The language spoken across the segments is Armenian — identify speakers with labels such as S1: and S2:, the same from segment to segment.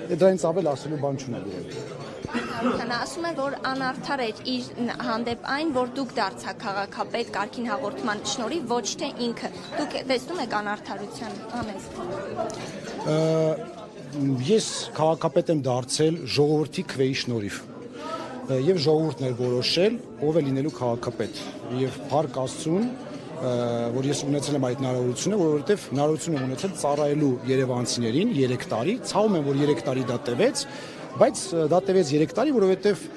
S1: Դրանից ավել ասելու բան չունեմ երևի։
S2: Ասում է, որ անարդար էր իր հանդեպ այն, որ դուք դարձաք քաղաքապետ կարգին հաղորդման շնորհիվ, ոչ թե ինքը։ Դուք տեսնում եք անարդարության անեզք։
S1: Ես քաղաքապետ եմ դարձել ժողովրդի քվեի շնորհիվ։ Եվ ժողովուրդն էր որոշել, ով է լինելու քաղաքապետ։ Եվ փառք Աստծուն, որ ես ունեցել եմ այդ հնարավորությունը, որովհետև հնարավորություն եմ ունեցել ծառայելու երևանցիներին 3 տարի, ցավում եմ, որ 3 տարի դա տևեց, բայց դա տևեց 3 տարի, որովհետև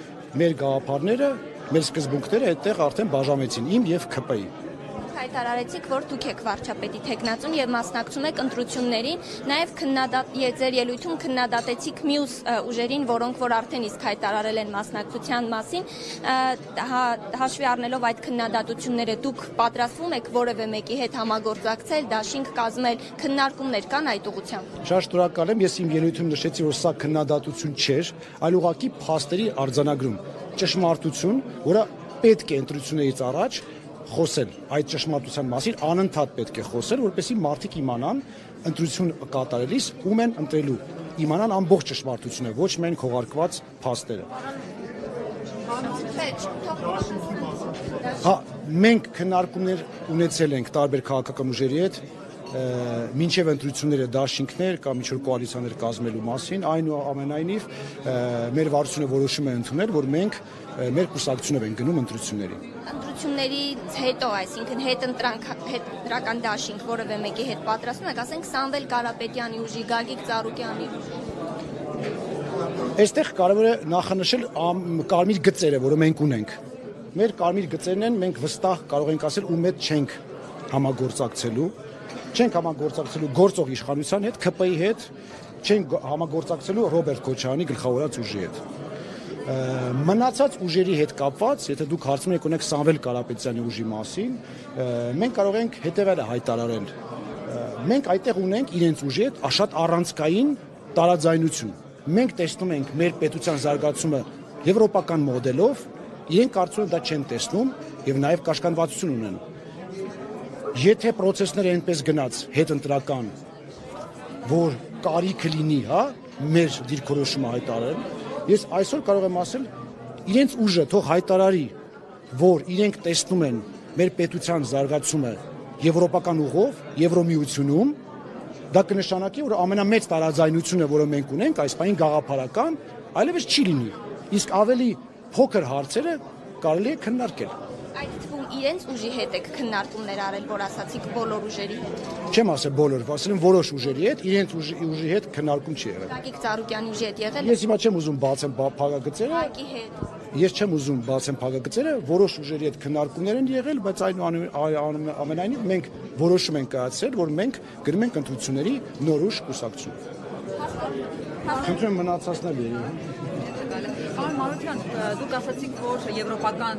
S1: մեր գաղափարները, մեր սկզբունքները այդտեղ արդեն բաժանվեցին իմ եւ ՔՊ-ի։
S2: Հայտարարեցիք, որ դուք եք վարչապետի թեկնածուն եւ մասնակցում եք ընտրություններին, նաեւ ձեր ելույթում քննադատեցիք մյուս ուժերին, որոնք որ արդեն իսկ հայտարարել են մասնակցության մասին, հաշվի առնելով այդ քննադատությունները, դուք պատրաստվում եք որևէ մեկի հետ համագործակցել, դաշինք կազմել, քննարկումներ կան այդ ուղղությամբ։
S1: Շատ շնորհակալ եմ, ես իմ ելույթում նշեցի, որ սա քննադատություն չէր, այլ ուղղակի փաստերի արձանագրում, ճշմարտություն, որը պետք է ընտրություններից առաջ խոսել այդ ճշմարտության մասին, անընդհատ պետք է խոսել, որպեսզի մարդիկ իմանան ընտրություն կատարելիս ում են ընտրելու, իմանան ամբողջ ճշմարտությունը, ոչ միայն քողարկված փաստերը։ Մենք քննարկումներ ունեցել ենք տարբեր քաղաքական ուժերի հետ, մինչև ընտրությունները դաշինքներ կամ ինչ-որ կոալիցիաներ կազմելու մասին, այնուամենայնիվ մեր վարչությունը որոշում է ընդունել, որ մենք մեր կուսակցությունով ենք գնում ընտրություններին։
S2: Ընտրություններից հետո, այսինքն հետընտրական դաշինք որևէ մեկի հետ պատրաստում եք, ասենք Սամվել Կարապետյանի ուժի, Գագիկ Ծառուկյանի ուժի։
S1: Այստեղ կարևոր է նախանշել կարմիր գծերը, որը մենք ունենք։ Մեր կարմիր գծերն են, մենք վստահ կարող ենք ասել, ում հետ չենք համագործակցելու։ Չենք համագործակցելու գործող իշխանության հետ, ՔՊ-ի հետ, չենք համագործակցելու Ռոբերտ Քոչարյանի գլխավորած ուժի հետ։ Մնացած ուժերի հետ կապված, եթե դուք հարցնում եք ունեք Սամվել Կարապետյանի ուժի մասին, մենք կարող ենք հետևելը հայտարարել։ Մենք այդտեղ ունենք իրենց ուժի հետ շատ առանցքային տարաձայնություն։ Մենք տեսնում ենք մեր պետության զարգացումը եվրոպական մոդելով, իրենք կարծում են դա չեն տեսնում եւ նաեւ կաշկանդվածություն ունեն։ Եթե process-ները այնպես գնաց հետընտրական, որ կարիք լինի, մեր դիրքորոշումը հայտարարել, ես այսօր կարող եմ ասել, իրենց ուժը թող հայտարարի, որ իրենք տեսնում են մեր պետության զարգացումը եվրոպական ուղով, Եվրոմիությունում, դա կնշանակի, որ ամենամեծ տարաձայնությունը, որը մենք ունենք, այս պահին գաղափարական, այլևս չի լինի։ Իսկ ավելի փոքր հարցերը կարելի է քննարկել։
S2: Այդ թվում իրենց ուժի հետ եք քննարկումներ արել, որ ասացիք բոլոր ուժերի հետ։
S1: Չեմ ասել բոլոր, ասել եմ որոշ ուժերի հետ, իրենց ուժի հետ քննարկում չի եղել։
S2: Գագիկ Ծառուկյանի ուժի հետ եղել։
S1: Ես հիմա չեմ ուզում բացեմ փակագծերը։
S2: Գագիկի հետ։
S1: Ես չեմ ուզում բացեմ փակագծերը, որոշ ուժերի հետ քննարկումներ են եղել, բայց այնուամենայնիվ մենք որոշում ենք կայացրել, որ մենք գնում ենք ընտրությունների նոր ուժ կուսակցություն։ Խնդրում եմ մնացածներ երևի։
S3: Պարոն Մանուկյան, դուք ասացիք, որ եվրոպական